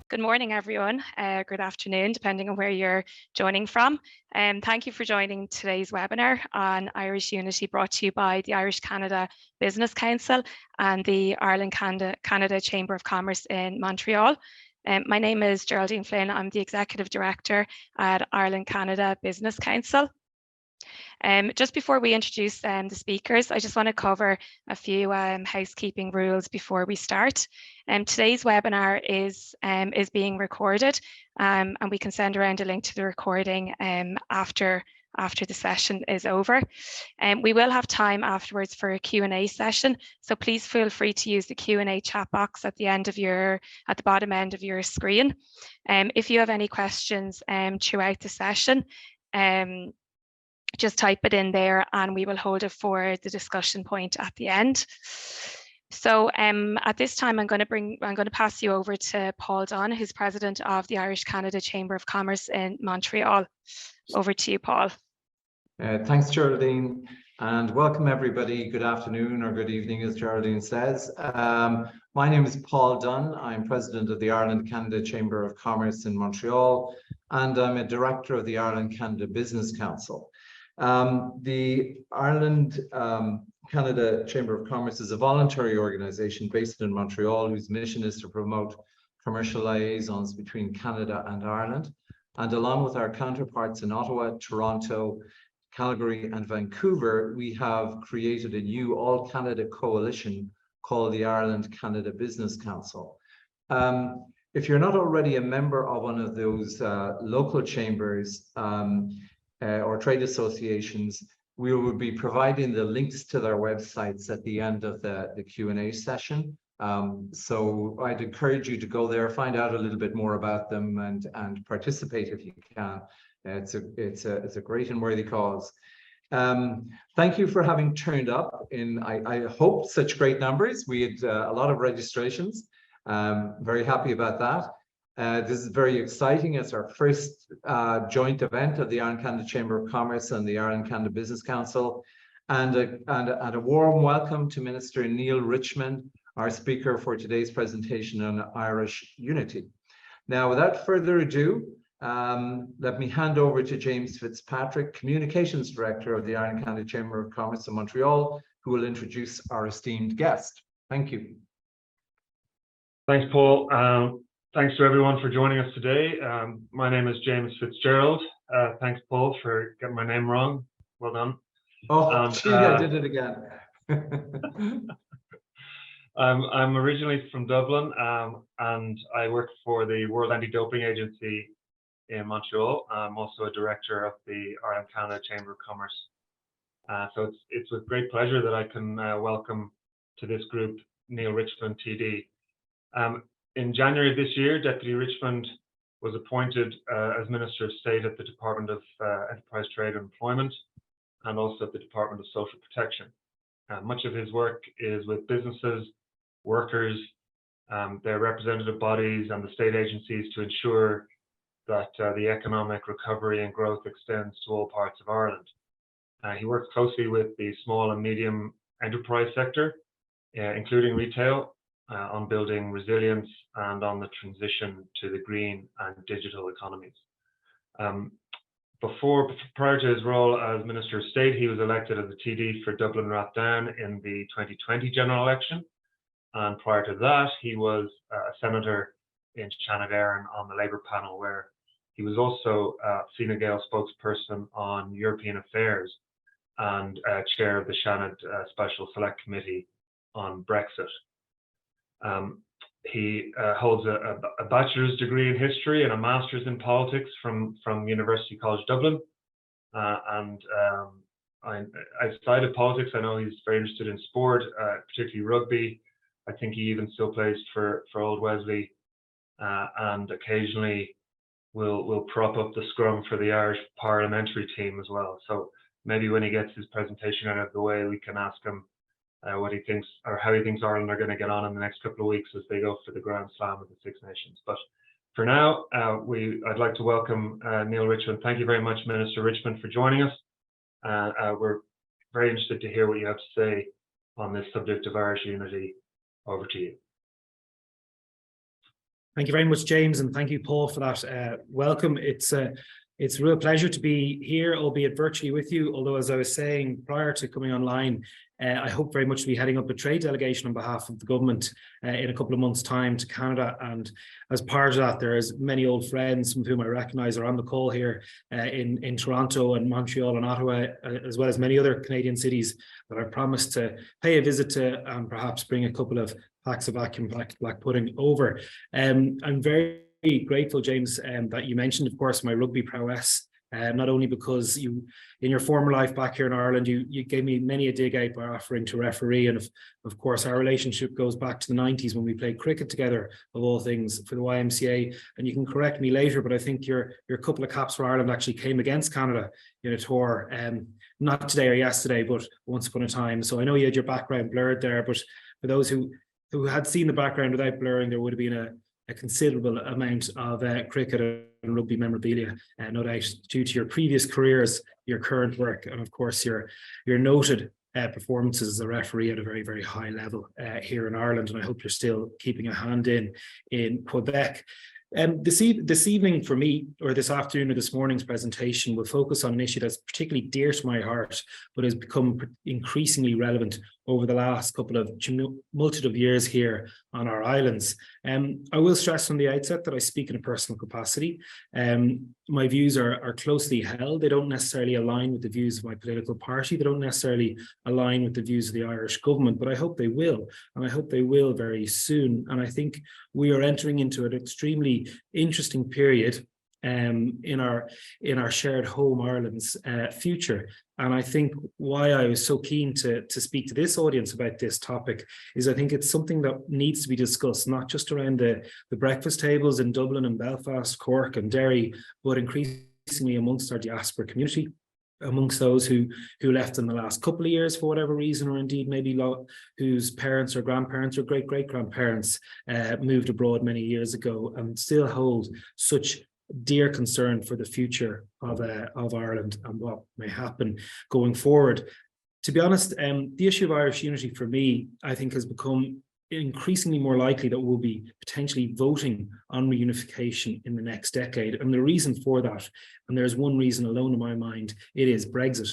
Good morning, everyone. Good afternoon, depending on where you're joining from. Thank you for joining today's webinar on Irish Unity, brought to you by the Irish Canada Business Council and the Ireland Canada Chamber of Commerce in Montreal. My name is Geraldine Flynn. I'm the Executive Director at Ireland Canada Business Council. Just before we introduce the speakers, I just want to cover a few housekeeping rules before we start. Today's webinar is being recorded, and we can send around a link to the recording after the session is over. We will have time afterwards for a Q&A session, so please feel free to use the Q&A chat box at the bottom end of your screen. If you have any questions throughout the session, just type it in there and we will hold it for the discussion point at the end. So at this time, I'm going to pass you over to Paul Dunn, who's president of the Irish Canada Chamber of Commerce in Montreal. Over to you, Paul. Thanks, Geraldine, and welcome everybody. Good afternoon or good evening, as Geraldine says. My name is Paul Dunn. I'm president of the Ireland Canada Chamber of Commerce in Montreal, and I'm a director of the Ireland Canada Business Council. The Ireland Canada Chamber of Commerce is a voluntary organization based in Montreal whose mission is to promote commercial liaisons between Canada and Ireland. And along with our counterparts in Ottawa, Toronto, Calgary and Vancouver, we have created a new all-Canada coalition called the Ireland Canada Business Council. If you're not already a member of one of those local chambers, or trade associations, we will be providing the links to their websites at the end of the Q&A session. So I'd encourage you to go there, find out a little bit more about them and participate if you can. It's a great and worthy cause. Thank you for having turned up in, I hope, such great numbers. We had a lot of registrations. Very happy about that. This is very exciting. It's our first joint event of the Ireland Canada Chamber of Commerce and the Ireland Canada Business Council, and a warm welcome to Minister Neale Richmond, our speaker for today's presentation on Irish Unity. Now, without further ado, let me hand over to James Fitzpatrick, Communications Director of the Ireland Canada Chamber of Commerce in Montreal, who will introduce our esteemed guest. Thank you. Thanks, Paul. Thanks to everyone for joining us today. My name is James Fitzgerald. Thanks, Paul, for getting my name wrong. Well done. Oh, gee, I did it again. I'm originally from Dublin, and I work for the World Anti-Doping Agency in Montreal. I'm also a director of the Ireland Canada Chamber of Commerce. So it's with great pleasure that I can welcome to this group Neale Richmond, TD. In January of this year, Deputy Richmond was appointed as Minister of State at the Department of Enterprise, Trade and Employment, and also at the Department of Social Protection. Much of his work is with businesses, workers, their representative bodies and the state agencies to ensure that the economic recovery and growth extends to all parts of Ireland. He works closely with the small and medium enterprise sector, including retail, on building resilience and on the transition to the green and digital economies. Prior to his role as Minister of State, he was elected as a TD for Dublin Rathdown in the 2020 general election. And prior to that, he was a senator in Shannon on the Labour panel, where he was also Fine Gael spokesperson on European affairs and chair of the Shannon Special Select Committee on Brexit. He holds a bachelor's degree in history and a master's in politics from University College Dublin. Outside of politics, I know he's very interested in sport, particularly rugby. I think he even still plays for Old Wesley, and occasionally will prop up the scrum for the Irish parliamentary team as well. So maybe when he gets his presentation out of the way, we can ask him what he thinks, or how he thinks Ireland are going to get on in the next couple of weeks as they go for the Grand Slam of the Six Nations. But for now, I'd like to welcome Neale Richmond. Thank you very much, Minister Richmond, for joining us. We're very interested to hear what you have to say on this subject of Irish unity. Over to you. Thank you very much, James, and thank you, Paul, for that welcome. It's a real pleasure to be here, albeit virtually with you. Although, as I was saying prior to coming online, I hope very much to be heading up a trade delegation on behalf of the government in a couple of months' time to Canada. And as part of that, there's many old friends, some of whom I recognise are on the call here in Toronto and Montreal and Ottawa, as well as many other Canadian cities that I promised to pay a visit to and perhaps bring a couple of packs of vacuum black pudding over. I'm very grateful, James, that you mentioned, of course, my rugby prowess. Not only because you, in your former life back here in Ireland, you gave me many a dig out by offering to referee, and of course our relationship goes back to the 90s when we played cricket together, of all things, for the YMCA. And you can correct me later, but I think your couple of caps for Ireland actually came against Canada in a tour, not today or yesterday, but once upon a time. So I know you had your background blurred there, but for those who had seen the background without blurring, there would have been a considerable amount of cricket and rugby memorabilia, no doubt, due to your previous careers, your current work, and of course your noted performances as a referee at a very, very high level here in Ireland. And I hope you're still keeping a hand in Quebec. This evening for me, or this afternoon or this morning's presentation, will focus on an issue that's particularly dear to my heart, but has become increasingly relevant over the last couple of multitude of years here on our islands. I will stress from the outset that I speak in a personal capacity. My views are closely held. They don't necessarily align with the views of my political party. They don't necessarily align with the views of the Irish government, but I hope they will, and I hope they will very soon. And I think we are entering into an extremely interesting period in our shared home, Ireland's future. And I think why I was so keen to speak to this audience about this topic is I think it's something that needs to be discussed, not just around the breakfast tables in Dublin and Belfast, Cork and Derry, but increasingly amongst our diaspora community, amongst those who left in the last couple of years for whatever reason, or indeed maybe whose parents or grandparents or great-great-grandparents moved abroad many years ago and still hold such dear concern for the future of Ireland and what may happen going forward. To be honest, the issue of Irish unity for me, I think, has become increasingly more likely that we'll be potentially voting on reunification in the next decade. And the reason for that, and there's one reason alone in my mind, it is Brexit.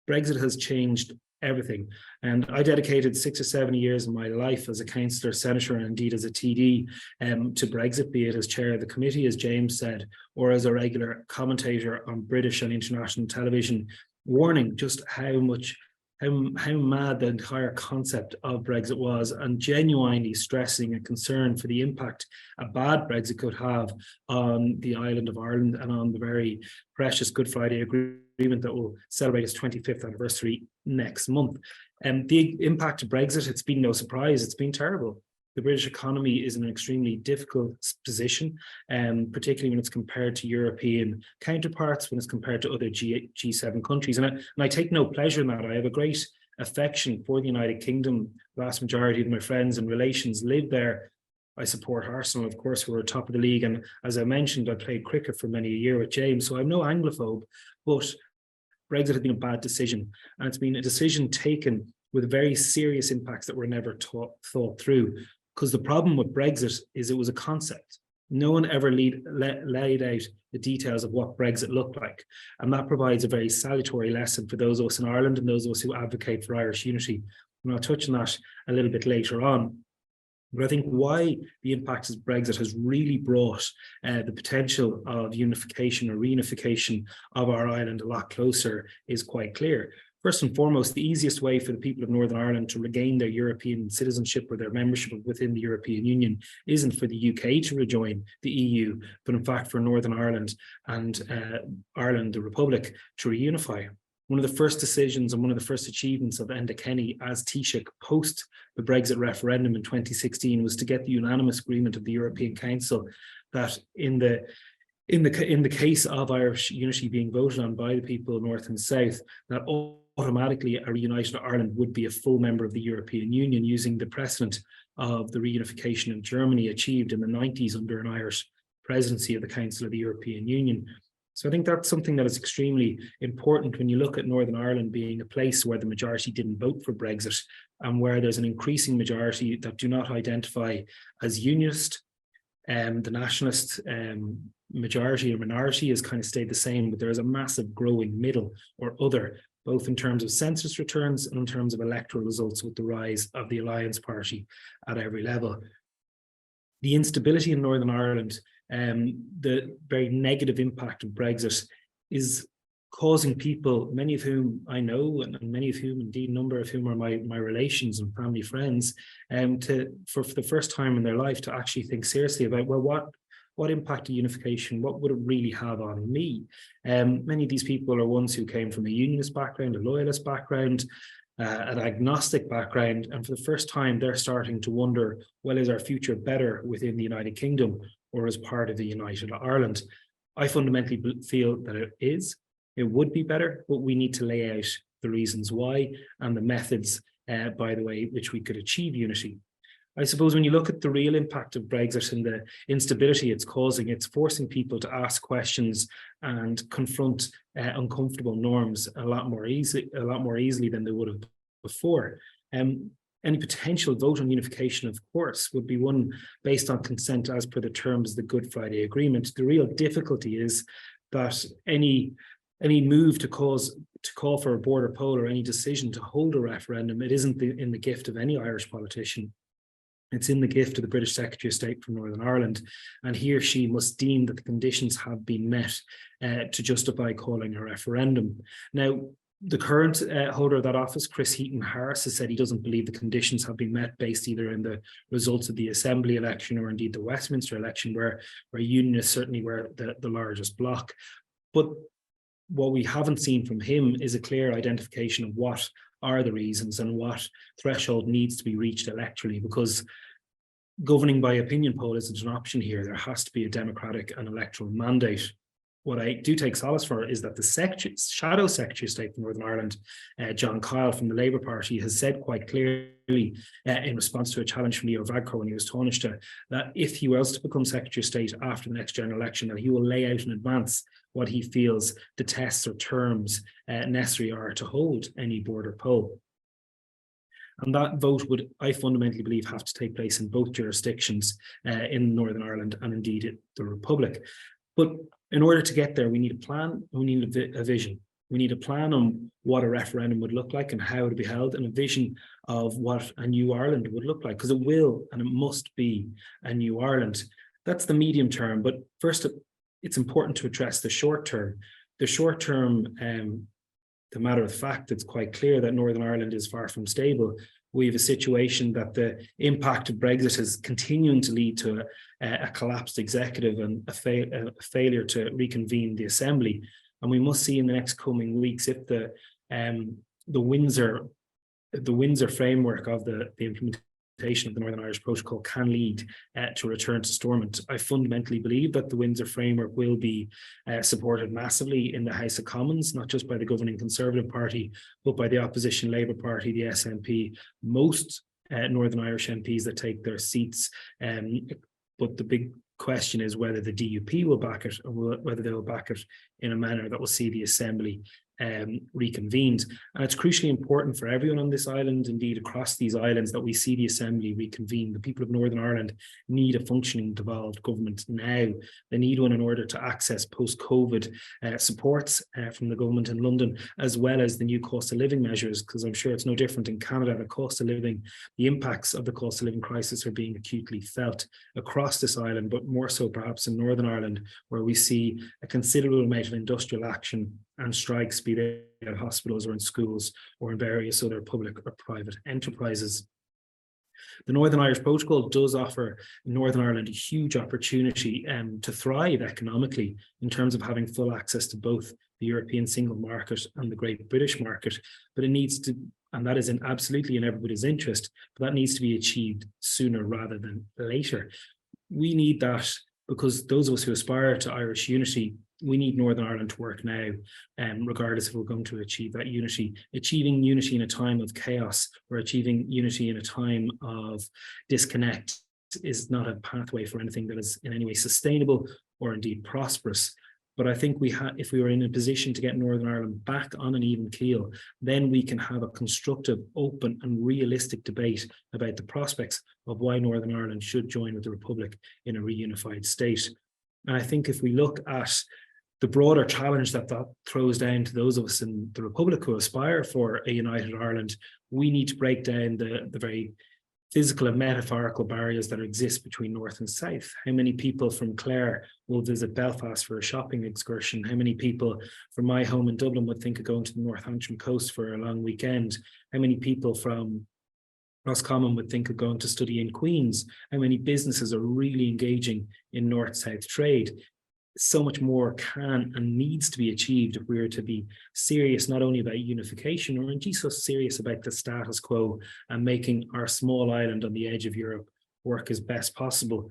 Brexit has changed everything. And I dedicated 6 or 7 years of my life as a councillor, senator, and indeed as a TD to Brexit, be it as chair of the committee, as James said, or as a regular commentator on British and international television, warning just how mad the entire concept of Brexit was, and genuinely stressing a concern for the impact a bad Brexit could have on the island of Ireland and on the very precious Good Friday Agreement that will celebrate its 25th anniversary next month. And the impact of Brexit, it's been no surprise, it's been terrible. The British economy is in an extremely difficult position, particularly when it's compared to European counterparts, when it's compared to other G7 countries. And I take no pleasure in that. I have a great affection for the United Kingdom. The vast majority of my friends and relations live there. I support Arsenal, of course, who are top of the league. And as I mentioned, I played cricket for many a year with James, so I'm no Anglophobe, but Brexit has been a bad decision. And it's been a decision taken with very serious impacts that were never thought through. Because the problem with Brexit is it was a concept. No one ever laid out the details of what Brexit looked like. And that provides a very salutary lesson for those of us in Ireland and those of us who advocate for Irish unity. And I'll touch on that a little bit later on. But I think why the impact of Brexit has really brought the potential of unification or reunification of our island a lot closer is quite clear. First and foremost, the easiest way for the people of Northern Ireland to regain their European citizenship or their membership within the European Union isn't for the UK to rejoin the EU, but in fact for Northern Ireland and Ireland, the Republic, to reunify. One of the first decisions and one of the first achievements of Enda Kenny as Taoiseach post the Brexit referendum in 2016 was to get the unanimous agreement of the European Council that in the case of Irish unity being voted on by the people of North and South, that automatically a reunited Ireland would be a full member of the European Union, using the precedent of the reunification in Germany achieved in the 90s under an Irish presidency of the Council of the European Union. So I think that's something that is extremely important when you look at Northern Ireland being a place where the majority didn't vote for Brexit and where there's an increasing majority that do not identify as unionist, The nationalist majority or minority has kind of stayed the same, but there is a massive growing middle or other, both in terms of census returns and in terms of electoral results, with the rise of the Alliance Party at every level. The instability in Northern Ireland, the very negative impact of Brexit is causing people, many of whom I know, and many of whom, indeed, a number of whom are my relations and family friends, for the first time in their life, to actually think seriously about, well, what impact of unification, what would it really have on me? Many of these people are ones who came from a unionist background, a loyalist background, an agnostic background, and for the first time, they're starting to wonder, well, is our future better within the United Kingdom or as part of the United Ireland? I fundamentally feel that it is. It would be better, but we need to lay out the reasons why and the methods, by the way, which we could achieve unity. I suppose when you look at the real impact of Brexit and the instability it's causing, it's forcing people to ask questions and confront uncomfortable norms a lot more easily than they would have before. Any potential vote on unification, of course, would be one based on consent as per the terms of the Good Friday Agreement. The real difficulty is that any move to call for a border poll or any decision to hold a referendum, it isn't in the gift of any Irish politician. It's in the gift of the British Secretary of State from Northern Ireland, and he or she must deem that the conditions have been met to justify calling a referendum. Now, the current holder of that office, Chris Heaton-Harris, has said he doesn't believe the conditions have been met based either in the results of the Assembly election or indeed the Westminster election, where unionists certainly were the largest bloc. But what we haven't seen from him is a clear identification of what are the reasons and what threshold needs to be reached electorally, because governing by opinion poll isn't an option here. There has to be a democratic and electoral mandate. What I do take solace for is that the Shadow Secretary of State for Northern Ireland, John Kyle from the Labour Party, has said quite clearly in response to a challenge from Leo Varadkar when he was Taoiseach, that if he was to become Secretary of State after the next general election, that he will lay out in advance what he feels the tests or terms necessary are to hold any border poll. And that vote would, I fundamentally believe, have to take place in both jurisdictions in Northern Ireland and indeed the Republic. But in order to get there, we need a plan, and we need a vision. We need a plan on what a referendum would look like and how it would be held, and a vision of what a new Ireland would look like, because it will and it must be a new Ireland. That's the medium term, but first it's important to address the short term. The short term, the matter of fact, it's quite clear that Northern Ireland is far from stable. We have a situation that the impact of Brexit is continuing to lead to a collapsed executive and a failure to reconvene the Assembly. And we must see in the next coming weeks if the Windsor framework of the implementation of the Northern Irish Protocol can lead to a return to Stormont. I fundamentally believe that the Windsor framework will be supported massively in the House of Commons, not just by the governing Conservative Party, but by the opposition Labour Party, the SNP, most Northern Irish MPs that take their seats. But the big question is whether the DUP will back it, or whether they will back it in a manner that will see the Assembly reconvened. And it's crucially important for everyone on this island, indeed across these islands, that we see the Assembly reconvene. The people of Northern Ireland need a functioning, devolved government now. They need one in order to access post-COVID supports from the government in London, as well as the new cost of living measures, because I'm sure it's no different in Canada. The cost of living, the impacts of the cost of living crisis are being acutely felt across this island, but more so perhaps in Northern Ireland, where we see a considerable amount of industrial action and strikes, be they at hospitals or in schools or in various other public or private enterprises. The Northern Irish Protocol does offer Northern Ireland a huge opportunity to thrive economically in terms of having full access to both the European single market and the Great British market, but it needs to, and that is absolutely in everybody's interest, but that needs to be achieved sooner rather than later. We need that because those of us who aspire to Irish unity, we need Northern Ireland to work now, regardless if we're going to achieve that unity. Achieving unity in a time of chaos or achieving unity in a time of disconnect is not a pathway for anything that is in any way sustainable or indeed prosperous. But I think if we were in a position to get Northern Ireland back on an even keel, then we can have a constructive, open and realistic debate about the prospects of why Northern Ireland should join with the Republic in a reunified state. And I think if we look at the broader challenge that throws down to those of us in the Republic who aspire for a united Ireland, we need to break down the very physical and metaphorical barriers that exist between North and South. How many people from Clare will visit Belfast for a shopping excursion? How many people from my home in Dublin would think of going to the Northampton coast for a long weekend? How many people from Roscommon would think of going to study in Queens? How many businesses are really engaging in North-South trade? So much more can and needs to be achieved if we are to be serious not only about unification, or indeed so serious about the status quo and making our small island on the edge of Europe work as best possible.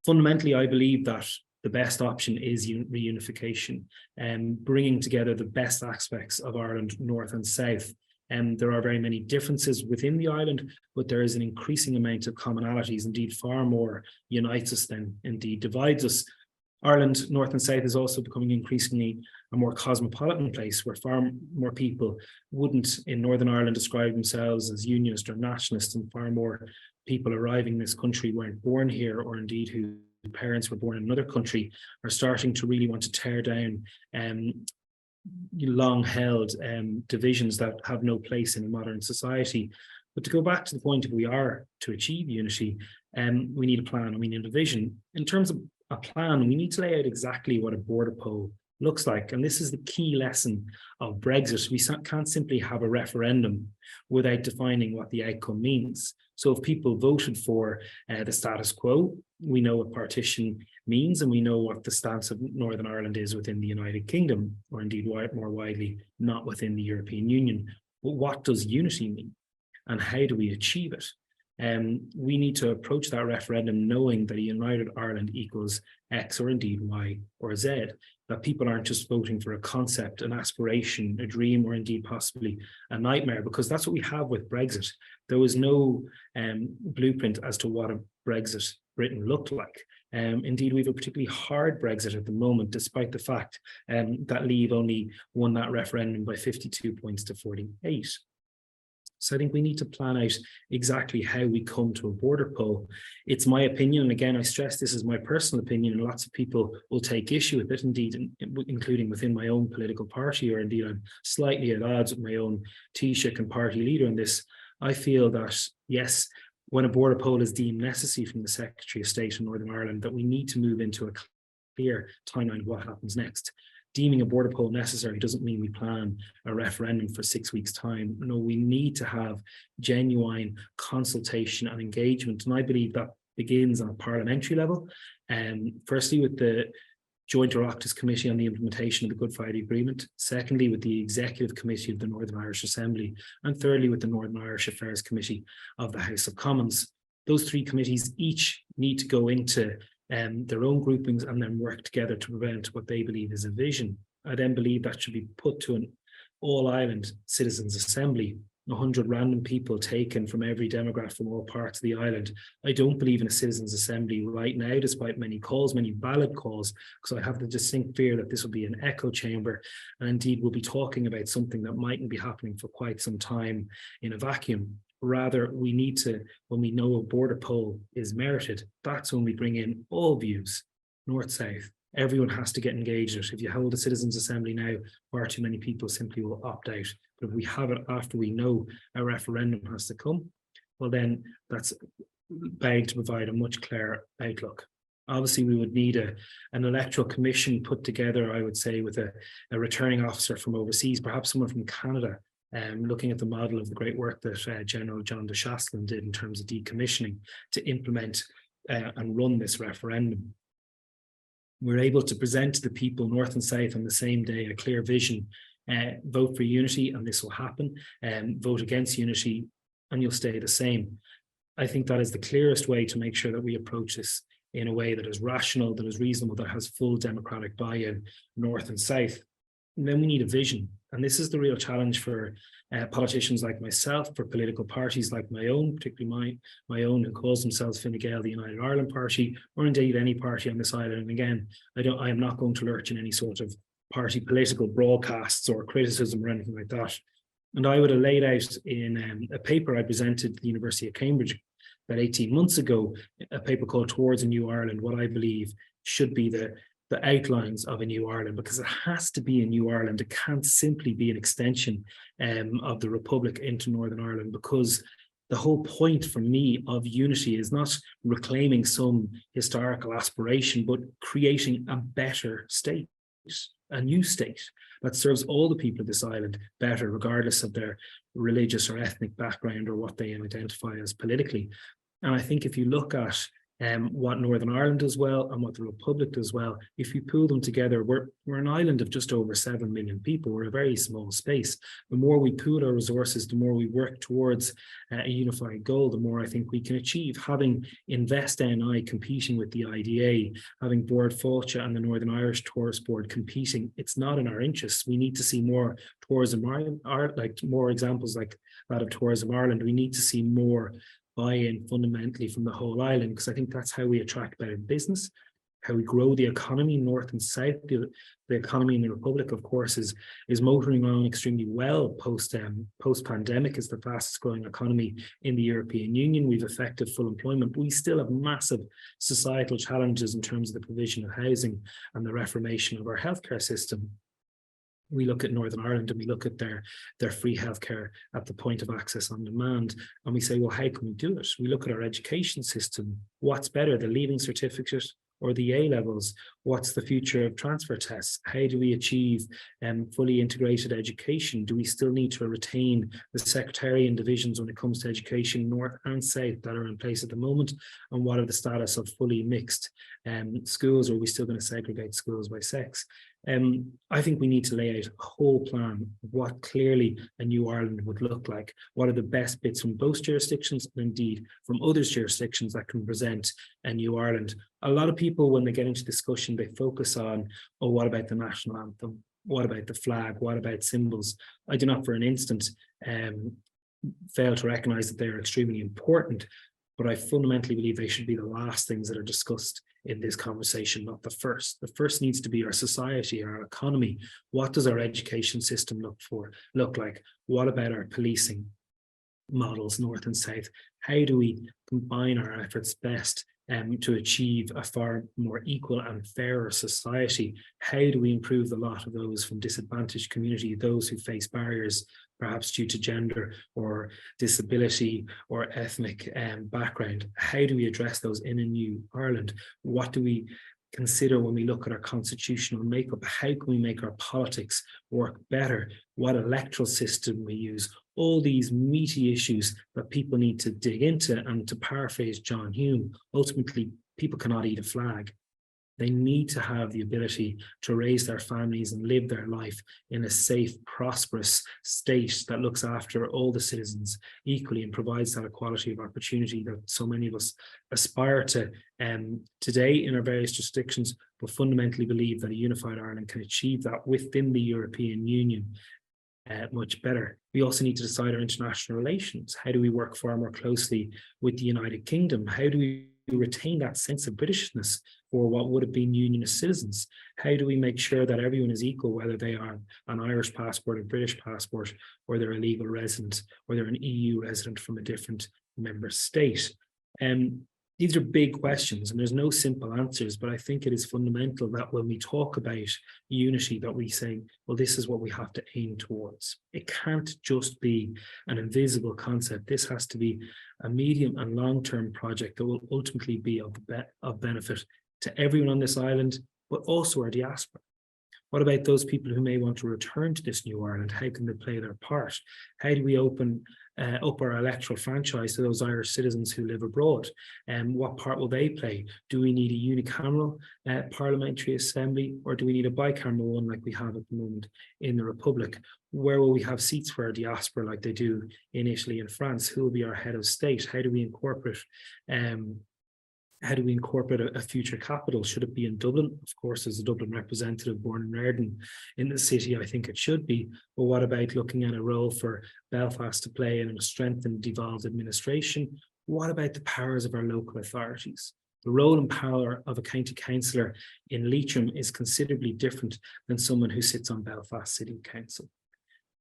Fundamentally, I believe that the best option is reunification and bringing together the best aspects of Ireland, North and South. And there are very many differences within the island, but there is an increasing amount of commonalities. Indeed, far more unites us than indeed divides us. Ireland, North and South, is also becoming increasingly a more cosmopolitan place where far more people wouldn't in Northern Ireland describe themselves as unionist or nationalist, and far more people arriving in this country weren't born here, or indeed whose parents were born in another country, are starting to really want to tear down long-held divisions that have no place in a modern society. But to go back to the point, if we are to achieve unity, we need a plan and we need a vision. In terms of a plan, we need to lay out exactly what a border poll looks like. And this is the key lesson of Brexit. We can't simply have a referendum without defining what the outcome means. So if people voted for the status quo, we know what partition means, and we know what the stance of Northern Ireland is within the United Kingdom, or indeed more widely, not within the European Union. But what does unity mean? And how do we achieve it? We need to approach that referendum knowing that a united Ireland equals X or indeed Y or Z, that people aren't just voting for a concept, an aspiration, a dream, or indeed possibly a nightmare, because that's what we have with Brexit. There was no blueprint as to what a Brexit Britain looked like. Indeed, we have a particularly hard Brexit at the moment, despite the fact that Leave only won that referendum by 52 points to 48. So I think we need to plan out exactly how we come to a border poll. It's my opinion, and again, I stress this is my personal opinion, and lots of people will take issue with it, indeed, including within my own political party, or indeed I'm slightly at odds with my own Taoiseach and party leader in this. I feel that, yes, when a border poll is deemed necessary from the Secretary of State in Northern Ireland, that we need to move into a clear timeline of what happens next. Deeming a border poll necessary doesn't mean we plan a referendum for 6 weeks' time. No, we need to have genuine consultation and engagement. And I believe that begins on a parliamentary level. Firstly, with the Joint Oireachtas Committee on the implementation of the Good Friday Agreement. Secondly, with the Executive Committee of the Northern Irish Assembly. And thirdly, with the Northern Irish Affairs Committee of the House of Commons. Those three committees each need to go into their own groupings and then work together to prevent what they believe is a vision. I then believe that should be put to an all-island citizens' assembly, 100 random people taken from every demographic from all parts of the island. I don't believe in a citizens' assembly right now, despite many calls, many valid calls, because I have the distinct fear that this will be an echo chamber, and indeed we'll be talking about something that mightn't be happening for quite some time in a vacuum. Rather, we need to, when we know a border poll is merited, that's when we bring in all views, north, south. Everyone has to get engaged in it. If you hold a citizens' assembly now, far too many people simply will opt out. But if we have it after we know a referendum has to come, well then that's bound to provide a much clearer outlook. Obviously, we would need an electoral commission put together, I would say, with a returning officer from overseas, perhaps someone from Canada, looking at the model of the great work that General John de Chastelin did in terms of decommissioning to implement and run this referendum. We're able to present to the people, north and south, on the same day a clear vision. Vote for unity and this will happen. Vote against unity and you'll stay the same. I think that is the clearest way to make sure that we approach this in a way that is rational, that is reasonable, that has full democratic buy-in, north and south. And then we need a vision. And this is the real challenge for politicians like myself, for political parties like my own, particularly my own, who calls themselves Fine Gael, the United Ireland Party, or indeed any party on this island. And again, I am not going to lurch in any sort of party political broadcasts or criticism or anything like that. And I would have laid out in a paper I presented at the University of Cambridge about 18 months ago, a paper called Towards a New Ireland, what I believe should be the outlines of a new Ireland, because it has to be a new Ireland. It can't simply be an extension of the Republic into Northern Ireland, because the whole point for me of unity is not reclaiming some historical aspiration, but creating a better state, a new state that serves all the people of this island better, regardless of their religious or ethnic background or what they identify as politically. And I think if you look at what Northern Ireland does well and what the Republic does well, if you pool them together, we're an island of just over 7 million people. We're a very small space. The more we pool our resources, the more we work towards a unified goal, the more I think we can achieve. Having Invest NI competing with the IDA, having Board Fáilte and the Northern Irish Tourist Board competing, it's not in our interests. We need to see more Tourism Ireland, like more examples like that of Tourism Ireland. We need to see more buy-in fundamentally from the whole island, because I think that's how we attract better business, how we grow the economy north and south. The economy in the Republic, of course, is motoring along extremely well post-pandemic. Is the fastest growing economy in the European Union. We've effective full employment. We still have massive societal challenges in terms of the provision of housing and the reformation of our healthcare system. We look at Northern Ireland and we look at their free healthcare at the point of access on demand, and we say, well, how can we do it? We look at our education system. What's better, the Leaving Certificate or the A levels? What's the future of transfer tests? How do we achieve fully integrated education? Do we still need to retain the sectarian divisions when it comes to education, north and south, that are in place at the moment? And what are the status of fully mixed schools? Or are we still going to segregate schools by sex? I think we need to lay out a whole plan of what clearly a new Ireland would look like. What are the best bits from both jurisdictions, and indeed from other jurisdictions that can present a new Ireland? A lot of people, when they get into discussion, they focus on, oh, what about the national anthem? What about the flag? What about symbols? I do not for an instant fail to recognise that they are extremely important, but I fundamentally believe they should be the last things that are discussed in this conversation, not the first. The first needs to be our society, our economy. What does our education system look like? What about our policing models, north and south? How do we combine our efforts best to achieve a far more equal and fairer society? How do we improve the lot of those from disadvantaged community, those who face barriers perhaps due to gender or disability or ethnic background? How do we address those in a new Ireland? What do we consider when we look at our constitutional makeup? How can we make our politics work better? What electoral system we use? All these meaty issues that people need to dig into. And to paraphrase John Hume, ultimately, people cannot eat a flag. They need to have the ability to raise their families and live their life in a safe, prosperous state that looks after all the citizens equally and provides that equality of opportunity that so many of us aspire to today in our various jurisdictions, but fundamentally believe that a unified Ireland can achieve that within the European Union much better. We also need to decide our international relations. How do we work far more closely with the United Kingdom? How do we retain that sense of Britishness for what would have been unionist citizens? How do we make sure that everyone is equal, whether they are an Irish passport, a British passport, or they're a legal resident, or they're an EU resident from a different member state? These are big questions and there's no simple answers, but I think it is fundamental that when we talk about unity, that we say, well, this is what we have to aim towards. It can't just be an invisible concept. This has to be a medium and long-term project that will ultimately be of benefit to everyone on this island, but also our diaspora. What about those people who may want to return to this new Ireland? How can they play their part? How do we open up our electoral franchise to those Irish citizens who live abroad? And what part will they play? Do we need a unicameral parliamentary assembly, or do we need a bicameral one like we have at the moment in the Republic? Where will we have seats for our diaspora like they do in Italy and France? Who will be our head of state? How do we incorporate How do we incorporate a future capital? Should it be in Dublin? Of course, as a Dublin representative born and reared in the city, I think it should be. But what about looking at a role for Belfast to play in a strengthened, devolved administration? What about the powers of our local authorities? The role and power of a county councillor in Leitrim is considerably different than someone who sits on Belfast City Council.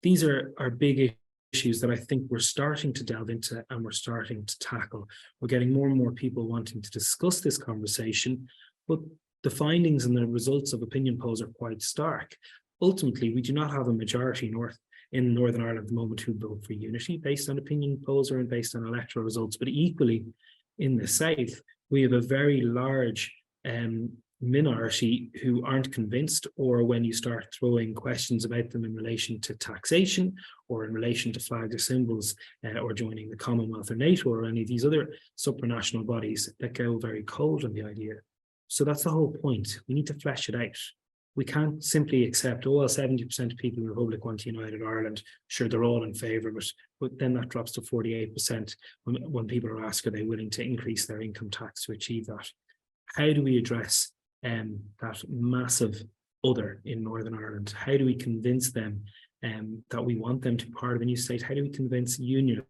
These are big issues that I think we're starting to delve into and we're starting to tackle. We're getting more and more people wanting to discuss this conversation, but the findings and the results of opinion polls are quite stark. Ultimately, we do not have a majority in Northern Ireland at the moment who vote for unity based on opinion polls or based on electoral results, but equally in the South, we have a very large minority who aren't convinced, or when you start throwing questions about them in relation to taxation or in relation to flags or symbols or joining the Commonwealth or NATO or any of these other supranational bodies, that go very cold on the idea. So that's the whole point. We need to flesh it out. We can't simply accept, oh, well, 70% of people in the Republic want United Ireland. Sure, they're all in favour of it, but then that drops to 48% when people are asked, are they willing to increase their income tax to achieve that? How do we address that massive other in Northern Ireland? How do we convince them that we want them to be part of a new state? How do we convince unionists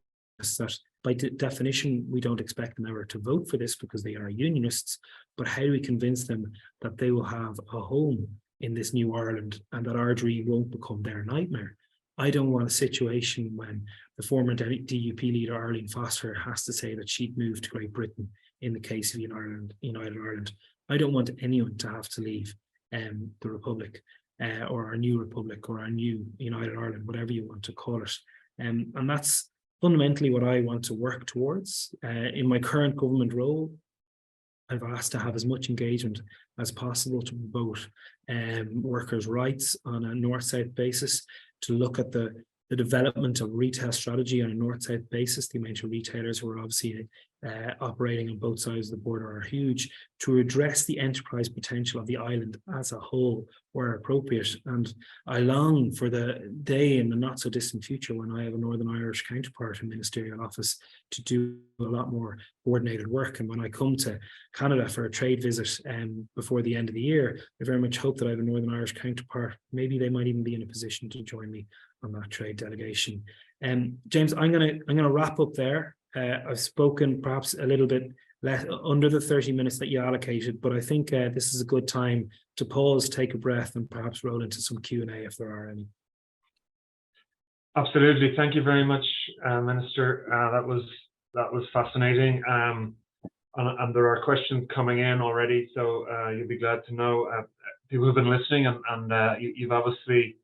that by definition we don't expect them ever to vote for this because they are unionists, but how do we convince them that they will have a home in this new Ireland and that our dream won't become their nightmare? I don't want a situation when the former DUP leader Arlene Foster has to say that she'd moved to Great Britain in the case of United Ireland. I don't want anyone to have to leave the Republic or our new Republic or our new United Ireland, whatever you want to call it. And that's fundamentally what I want to work towards. In my current government role, I've asked to have as much engagement as possible to promote workers' rights on a north-south basis, to look at the development of retail strategy on a north-south basis. The amount of retailers who are obviously operating on both sides of the border are huge, to address the enterprise potential of the island as a whole where appropriate. And I long for the day in the not so distant future when I have a Northern Irish counterpart in ministerial office to do a lot more coordinated work. And when I come to Canada for a trade visit before the end of the year, I very much hope that I have a Northern Irish counterpart. Maybe they might even be in a position to join me on that trade delegation. James, I'm gonna wrap up there. I've spoken perhaps a little bit less under the 30 minutes that you allocated, but I think this is a good time to pause, take a breath, and perhaps roll into some Q&A if there are any. Absolutely, thank you very much, Minister. That was fascinating, and there are questions coming in already. So you'll be glad to know people who've been listening, and you've obviously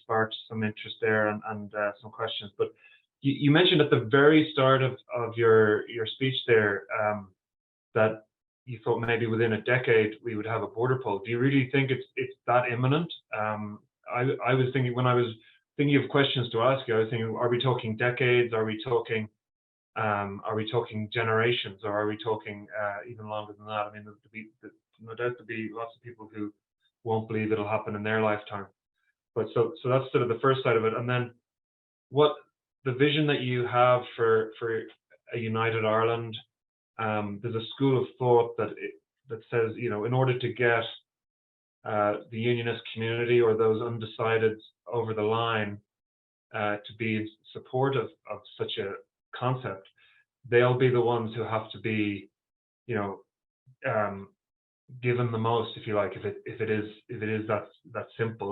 sparked some interest there and some questions. But you mentioned at the very start of your speech there that you thought maybe within a decade we would have a border poll. Do you really think it's that imminent? I was thinking, when I was thinking of questions to ask you, I was thinking, are we talking decades? Are we talking generations? Or are we talking even longer than that? I mean, no doubt there'll be lots of people who won't believe it'll happen in their lifetime. But so that's sort of the first side of it. And then what the vision that you have for a united Ireland, there's a school of thought that says, you know, in order to get the unionist community or those undecided over the line to be supportive of such a concept, they'll be the ones who have to be, you know, given the most, if you like, if it is that simple,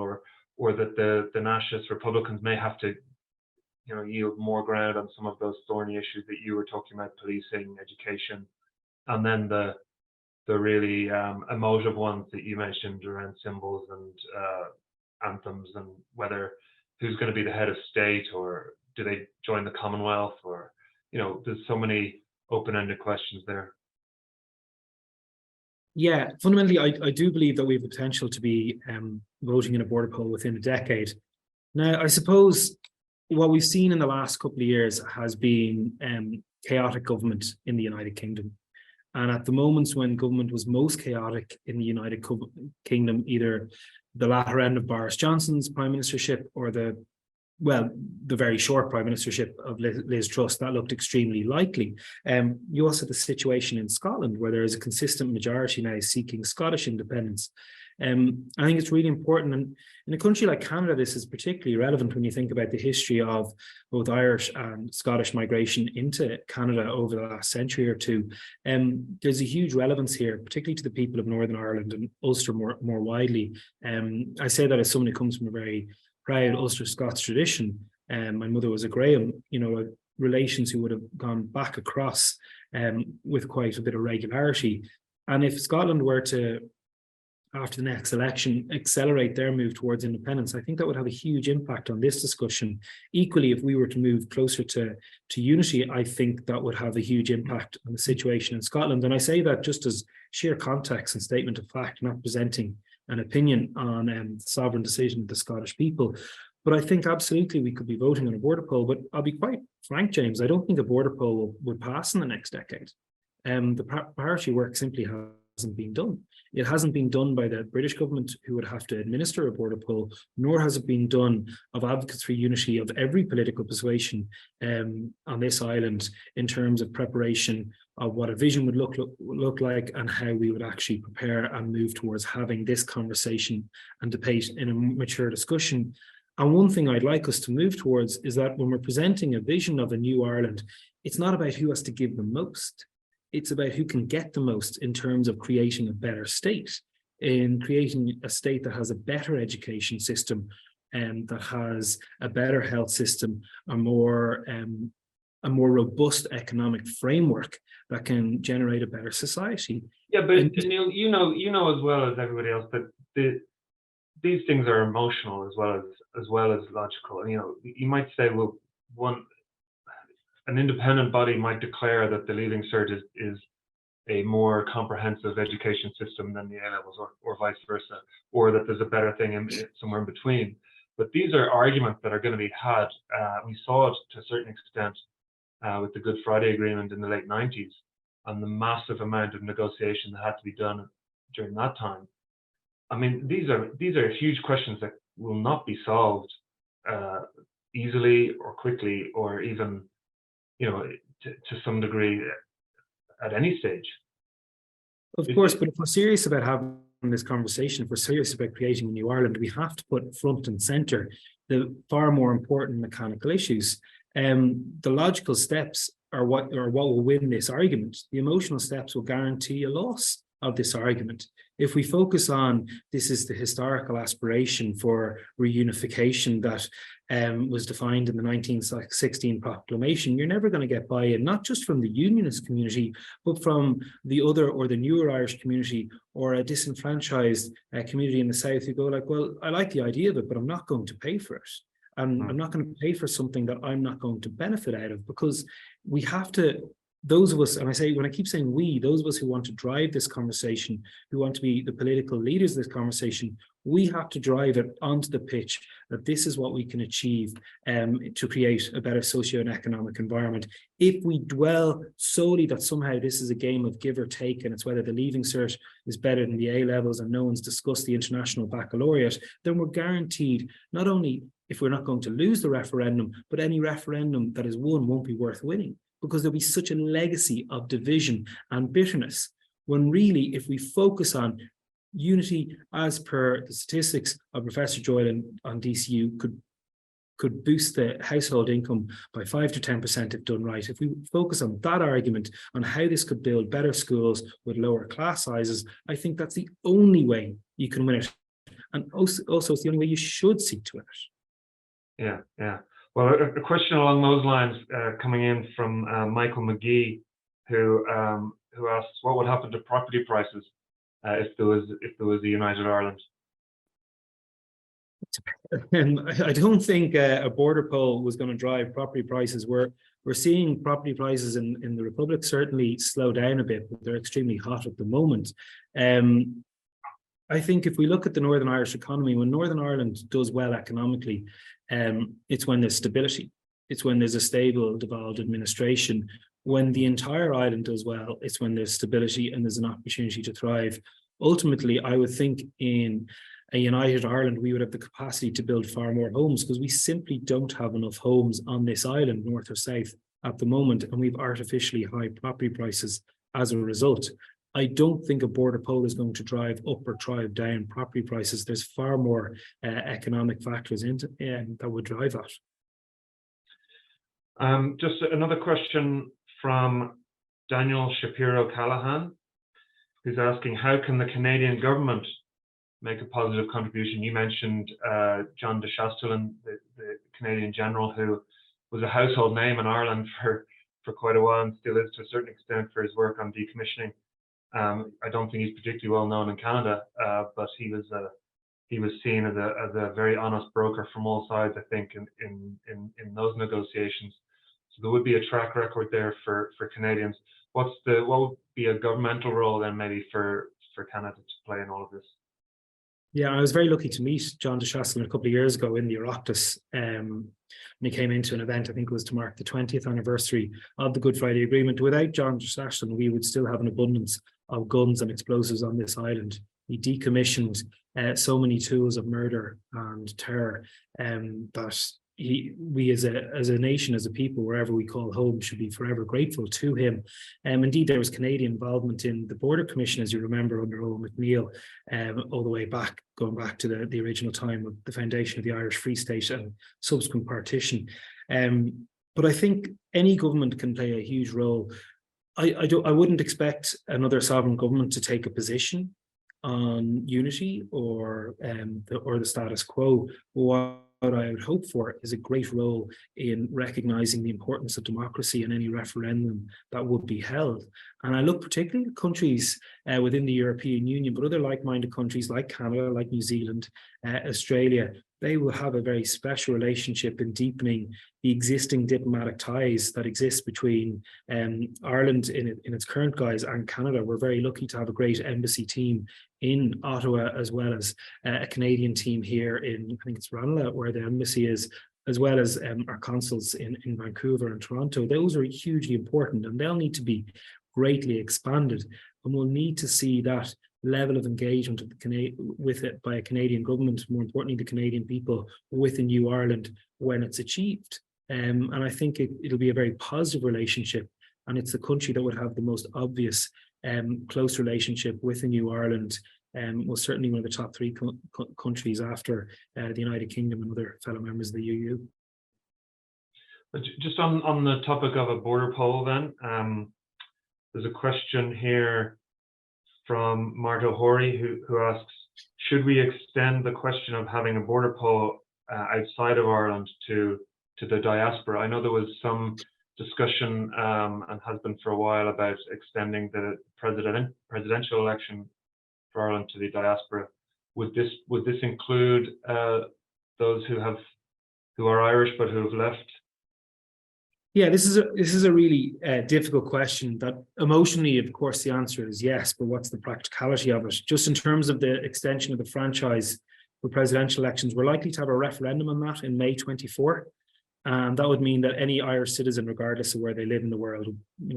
or that the nationalist Republicans may have to, you know, yield more ground on some of those thorny issues that you were talking about, policing, education, and then the really emotive ones that you mentioned around symbols and anthems, and whether who's going to be the head of state, or do they join the Commonwealth, or, you know, there's so many open-ended questions there. Yeah, fundamentally, I do believe that we have the potential to be voting in a border poll within a decade. Now, I suppose what we've seen in the last couple of years has been chaotic government in the United Kingdom. And at the moments when government was most chaotic in the United Kingdom, either the latter end of Boris Johnson's prime ministership or the the very short prime ministership of Liz Truss, that looked extremely likely. You also have the situation in Scotland, where there is a consistent majority now seeking Scottish independence. I think it's really important, and in a country like Canada, this is particularly relevant when you think about the history of both Irish and Scottish migration into Canada over the last century or two. There's a huge relevance here, particularly to the people of Northern Ireland and Ulster more widely. I say that as someone who comes from a very proud Ulster Scots tradition. My mother was a Graham, relations who would have gone back across with quite a bit of regularity. And if Scotland were to, after the next election, accelerate their move towards independence, I think that would have a huge impact on this discussion. Equally, if we were to move closer to unity, I think that would have a huge impact on the situation in Scotland. And I say that just as sheer context and statement of fact, not presenting an opinion on the sovereign decision of the Scottish people. But I think absolutely we could be voting on a border poll. But I'll be quite frank, James, I don't think a border poll would pass in the next decade. The preparatory work simply hasn't been done. It hasn't been done by the British government, who would have to administer a border poll, nor has it been done of advocates for unity of every political persuasion on this island in terms of preparation of what a vision would look like and how we would actually prepare and move towards having this conversation and debate in a mature discussion. And one thing I'd like us to move towards is that when we're presenting a vision of a new Ireland, it's not about who has to give the most. It's about who can get the most in terms of creating a better state, in creating a state that has a better education system and that has a better health system, a more robust economic framework that can generate a better society. Yeah, but Neale, you know as well as everybody else that these things are emotional as well as logical. You might say, well, an independent body might declare that the Leaving Cert is a more comprehensive education system than the A-levels, or vice versa, or that there's a better thing somewhere in between. But these are arguments that are going to be had. We saw it to a certain extent with the Good Friday Agreement in the late 90s, and the massive amount of negotiation that had to be done during that time. I mean, these are huge questions that will not be solved easily or quickly, or even to some degree at any stage. Of course, but if we're serious about having this conversation, if we're serious about creating a new Ireland, we have to put front and centre the far more important mechanical issues. The logical steps are what will win this argument. The emotional steps will guarantee a loss of this argument. If we focus on this is the historical aspiration for reunification that was defined in the 1916 proclamation, you're never going to get buy-in, not just from the unionist community, but from the other or the newer Irish community, or a disenfranchised community in the South who go like, well, I like the idea of it, but I'm not going to pay for it. And I'm not going to pay for something that I'm not going to benefit out of, because we have to, those of us, and I say, when I keep saying we, those of us who want to drive this conversation, who want to be the political leaders of this conversation, we have to drive it onto the pitch that this is what we can achieve to create a better socio and economic environment. If we dwell solely that somehow this is a game of give or take, and it's whether the Leaving Cert is better than the A-levels and no one's discussed the International Baccalaureate, then we're guaranteed not only if we're not going to lose the referendum, but any referendum that is won won't be worth winning, because there'll be such a legacy of division and bitterness, when really, if we focus on unity, as per the statistics of Professor Joylan on DCU, could boost the household income by 5 to 10% if done right. If we focus on that argument, on how this could build better schools with lower class sizes, I think that's the only way you can win it. And also it's the only way you should seek to win it. Yeah. Well, a question along those lines coming in from Michael McGee, who asks, what would happen to property prices if there was a United Ireland? I don't think a border poll was going to drive property prices. We're seeing property prices in the Republic certainly slow down a bit, but they're extremely hot at the moment. I think if we look at the Northern Irish economy, when Northern Ireland does well economically, it's when there's stability. It's when there's a stable, devolved administration. When the entire island does well, it's when there's stability and there's an opportunity to thrive. Ultimately, I would think in a united Ireland, we would have the capacity to build far more homes, because we simply don't have enough homes on this island, north or south, at the moment, and we've artificially high property prices as a result. I don't think a border poll is going to drive up or drive down property prices. There's far more economic factors that would drive that. Just another question from Daniel Shapiro Callahan, who's asking, how can the Canadian government make a positive contribution? You mentioned John de Chastelain, the Canadian general, who was a household name in Ireland for quite a while and still is to a certain extent for his work on decommissioning. I don't think he's particularly well known in Canada, but he was seen as a very honest broker from all sides, I think, in those negotiations. So there would be a track record there for Canadians. What would be a governmental role then maybe for Canada to play in all of this? Yeah, I was very lucky to meet John de Chastelain a couple of years ago in the Oireachtas. And he came into an event, I think it was to mark the 20th anniversary of the Good Friday Agreement. Without John de Chastelain, we would still have an abundance of guns and explosives on this island. He decommissioned so many tools of murder and terror that we as a nation, as a people, wherever we call home, should be forever grateful to him. Indeed, there was Canadian involvement in the Border Commission, as you remember, under Owen McNeill, all the way back, going back to the original time of the foundation of the Irish Free State and subsequent partition. But I think any government can play a huge role. I wouldn't expect another sovereign government to take a position on unity or the status quo. What I would hope for is a great role in recognising the importance of democracy in any referendum that would be held. And I look particularly at countries within the European Union, but other like-minded countries like Canada, like New Zealand, Australia. They will have a very special relationship in deepening the existing diplomatic ties that exist between Ireland in its current guise and Canada. We're very lucky to have a great embassy team in Ottawa, as well as a Canadian team here in, I think it's Ranelagh, where the embassy is, as well as our consuls in Vancouver and Toronto. Those are hugely important, and they'll need to be greatly expanded. And we'll need to see that level of engagement of with it by a Canadian government, more importantly, the Canadian people, with a new Ireland when it's achieved. And I think it'll be a very positive relationship, and it's the country that would have the most obvious close relationship with a new Ireland. Well, certainly one of the top three countries after the United Kingdom and other fellow members of the EU. Just on the topic of a border poll then, there's a question here from Marta Horry who asks, should we extend the question of having a border poll outside of Ireland to the diaspora? I know there was some discussion and has been for a while about extending the presidential election for Ireland to the diaspora. Would this include those who are Irish but who have left? Yeah, this is a really difficult question. That emotionally, of course, the answer is yes, but what's the practicality of it? Just in terms of the extension of the franchise for presidential elections, we're likely to have a referendum on that in May 24. And that would mean that any Irish citizen, regardless of where they live in the world,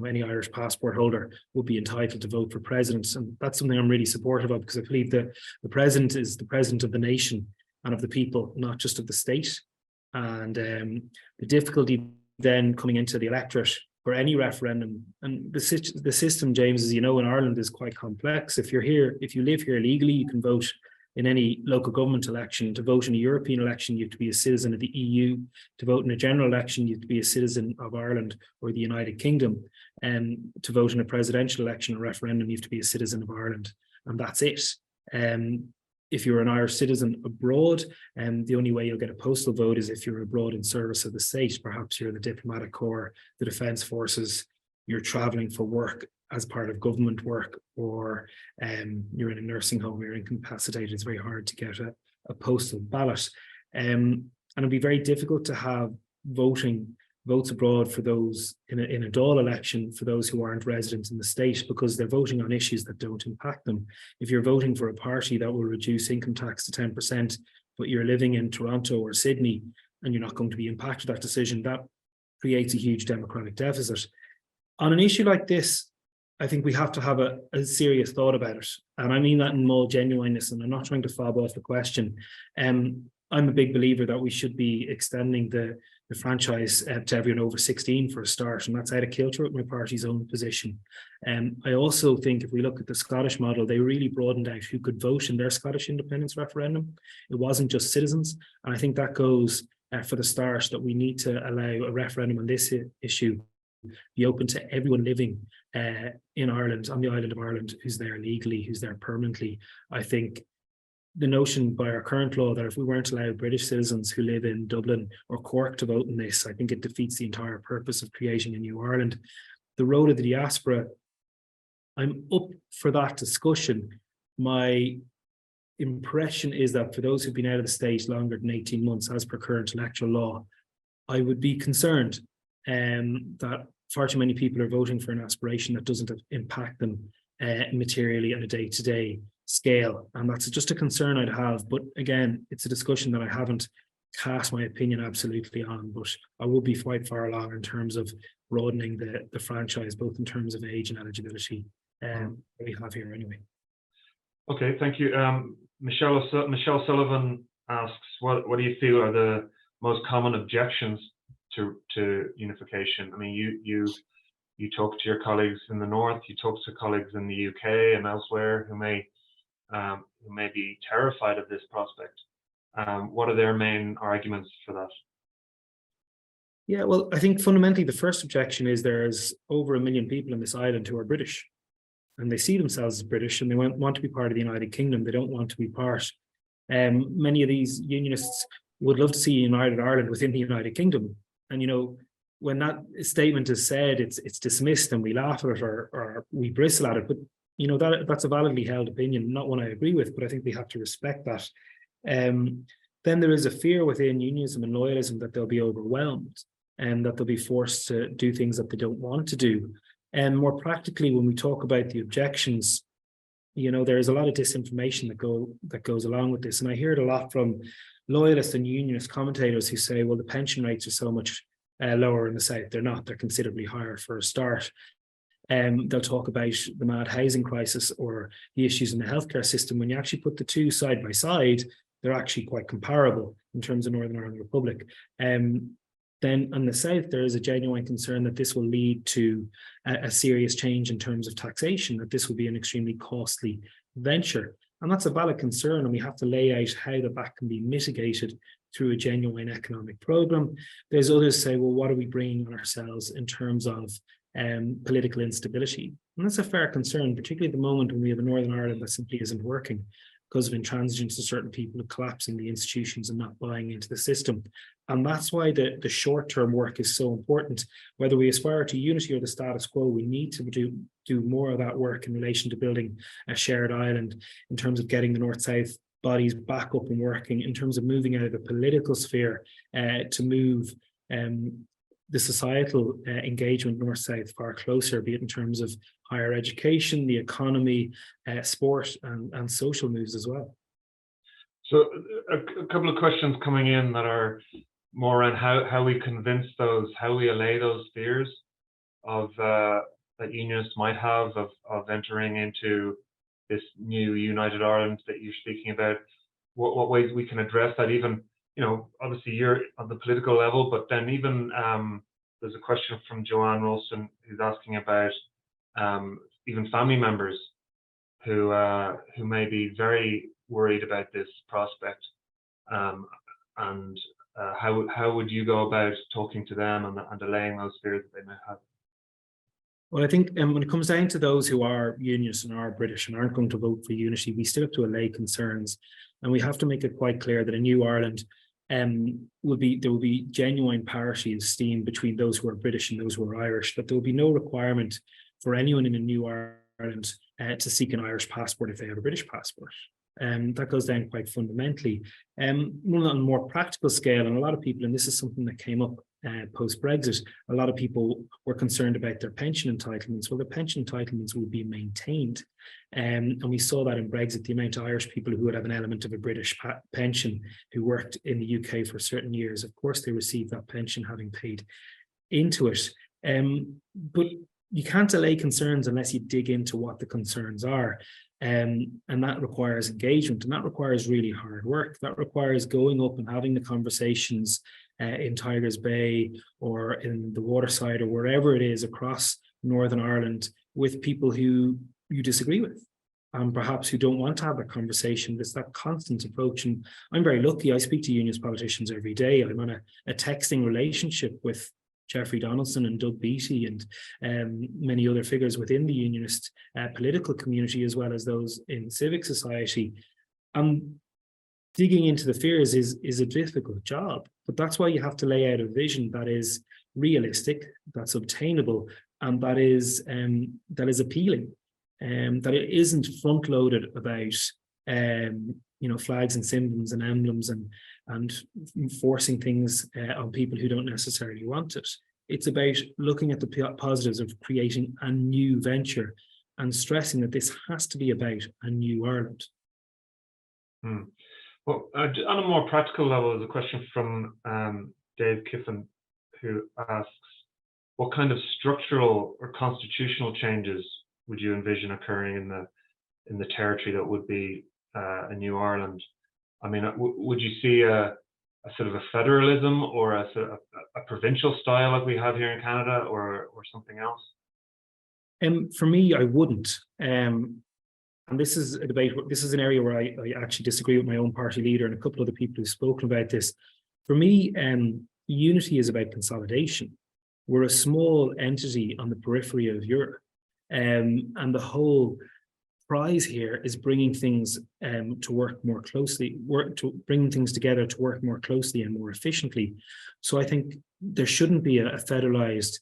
any Irish passport holder would be entitled to vote for president. And that's something I'm really supportive of, because I believe that the president is the president of the nation and of the people, not just of the state. And the difficulty then coming into the electorate for any referendum, and the system, James, as you know, in Ireland is quite complex. If you live here legally, you can vote in any local government election. To vote in a European election, you have to be a citizen of the EU. To vote in a general election, you have to be a citizen of Ireland or the United Kingdom. And to vote in a presidential election or referendum, you have to be a citizen of Ireland, and that's it. If you're an Irish citizen abroad, the only way you'll get a postal vote is if you're abroad in service of the state. Perhaps you're the diplomatic corps, the defence forces, you're travelling for work as part of government work, or you're in a nursing home, you're incapacitated. It's very hard to get a postal ballot. And it'll be very difficult to have votes abroad for those in a Dáil election for those who aren't residents in the state, because they're voting on issues that don't impact them. If you're voting for a party that will reduce income tax to 10%, but you're living in Toronto or Sydney and you're not going to be impacted that decision, that creates a huge democratic deficit. On an issue like this, I think we have to have a serious thought about it. And I mean that in all genuineness, and I'm not trying to fob off the question. I'm a big believer that we should be extending the franchise to everyone over 16 for a start, and that's out of kilter with my party's own position. I also think if we look at the Scottish model, they really broadened out who could vote in their Scottish independence referendum. It wasn't just citizens, and I think that goes for the start, that we need to allow a referendum on this issue be open to everyone living in Ireland, on the island of Ireland, who's there legally, who's there permanently. I think the notion by our current law that if we weren't allowed British citizens who live in Dublin or Cork to vote in this, I think it defeats the entire purpose of creating a new Ireland. The role of the diaspora, I'm up for that discussion. My impression is that for those who've been out of the state longer than 18 months, as per current electoral law, I would be concerned that far too many people are voting for an aspiration that doesn't impact them materially on a day-to-day scale, and that's just a concern I'd have. But again, it's a discussion that I haven't cast my opinion absolutely on, but I will be quite far along in terms of broadening the franchise, both in terms of age and eligibility that we have here anyway. Okay, thank you. Michelle Sullivan asks, what do you feel are the most common objections to unification? I mean, you talk to your colleagues in the north, you talk to colleagues in the UK and elsewhere who may be terrified of this prospect. What are their main arguments for that? Yeah, well, I think fundamentally the first objection is there's over 1 million people in this island who are British, and they see themselves as British, and they want to be part of the United Kingdom. They don't want to be part. Many of these unionists would love to see United Ireland within the United Kingdom. And, you know, when that statement is said, it's dismissed and we laugh at it or we bristle at it. But, you know, that's a validly held opinion, not one I agree with, but I think we have to respect that. Then there is a fear within unionism and loyalism that they'll be overwhelmed and that they'll be forced to do things that they don't want to do. And more practically, when we talk about the objections, you know, there is a lot of disinformation that goes along with this. And I hear it a lot from loyalist and unionist commentators who say, well, the pension rates are so much lower in the south. They're not. They're considerably higher for a start. They'll talk about the mad housing crisis or the issues in the healthcare system. When you actually put the two side by side, they're actually quite comparable in terms of Northern Ireland Republic. Then on the south, there is a genuine concern that this will lead to a serious change in terms of taxation, that this will be an extremely costly venture. And that's a valid concern, and we have to lay out how that can be mitigated through a genuine economic program. There's others say, well, what are we bringing on ourselves in terms of political instability? And that's a fair concern, particularly at the moment when we have a Northern Ireland that simply isn't working because of intransigence of certain people collapsing the institutions and not buying into the system. And that's why the short-term work is so important. Whether we aspire to unity or the status quo, we need to do more of that work in relation to building a shared island, in terms of getting the North-South bodies back up and working, in terms of moving out of the political sphere to move the societal engagement North-South far closer, be it in terms of higher education, the economy, sport and social moves as well. So a couple of questions coming in that are more around how we convince those, how we allay those fears of that unionists might have of entering into this new United Ireland that you're speaking about. What ways we can address that, even, you know, obviously you're on the political level, but then even there's a question from Joanne Rolston who's asking about even family members who may be very worried about this prospect, and how would you go about talking to them and allaying those fears that they may have? Well, I think when it comes down to those who are unionists and are British and aren't going to vote for unity, we still have to allay concerns, and we have to make it quite clear that a new Ireland there will be genuine parity and esteem between those who are British and those who are Irish, that there will be no requirement for anyone in a new Ireland to seek an Irish passport if they have a British passport. That goes down quite fundamentally. On a more practical scale, and a lot of people, and this is something that came up post-Brexit, a lot of people were concerned about their pension entitlements. Well, the pension entitlements will be maintained. And we saw that in Brexit, the amount of Irish people who would have an element of a British pension who worked in the UK for certain years, of course, they received that pension having paid into it. But you can't delay concerns unless you dig into what the concerns are. And that requires engagement, and that requires really hard work. That requires going up and having the conversations in Tigers Bay or in the Waterside or wherever it is across Northern Ireland with people who you disagree with, and perhaps who don't want to have that conversation. It's that constant approach. And I'm very lucky. I speak to unionist politicians every day. I'm on a texting relationship with Jeffrey Donaldson and Doug Beattie and many other figures within the unionist political community, as well as those in civic society. And digging into the fears is a difficult job, but that's why you have to lay out a vision that is realistic, that's obtainable, and that is appealing, that it isn't front loaded about flags and symbols and emblems and forcing things on people who don't necessarily want it. It's about looking at the positives of creating a new venture and stressing that this has to be about a new Ireland. Well, on a more practical level, there's a question from Dave Kiffin, who asks, what kind of structural or constitutional changes would you envision occurring in the territory that would be a new Ireland? I mean, would you see a sort of a federalism or a provincial style like we have here in Canada, or something else? For me, I wouldn't. And this is a debate. This is an area where I actually disagree with my own party leader and a couple of other people who've spoken about this. For me, unity is about consolidation. We're a small entity on the periphery of Europe, and the whole prize here is bringing things to work more closely, bringing things together to work more closely and more efficiently. So I think there shouldn't be a federalized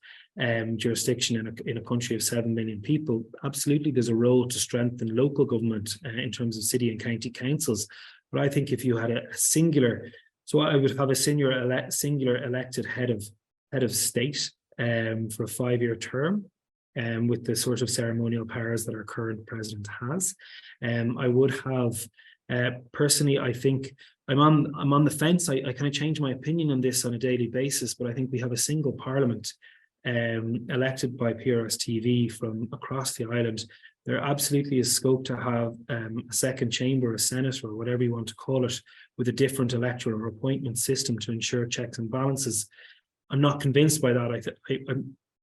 jurisdiction in a country of 7 million people. Absolutely, there's a role to strengthen local government in terms of city and county councils. But I think if you had a singular, so I would have a singular elected head of state for a 5-year term, with the sort of ceremonial powers that our current president has. I would have, personally, I think I'm on the fence. I kind of change my opinion on this on a daily basis, but I think we have a single parliament elected by PRS-TV from across the island. There absolutely is scope to have a second chamber, a senate, or whatever you want to call it, with a different electoral or appointment system to ensure checks and balances. I'm not convinced by that.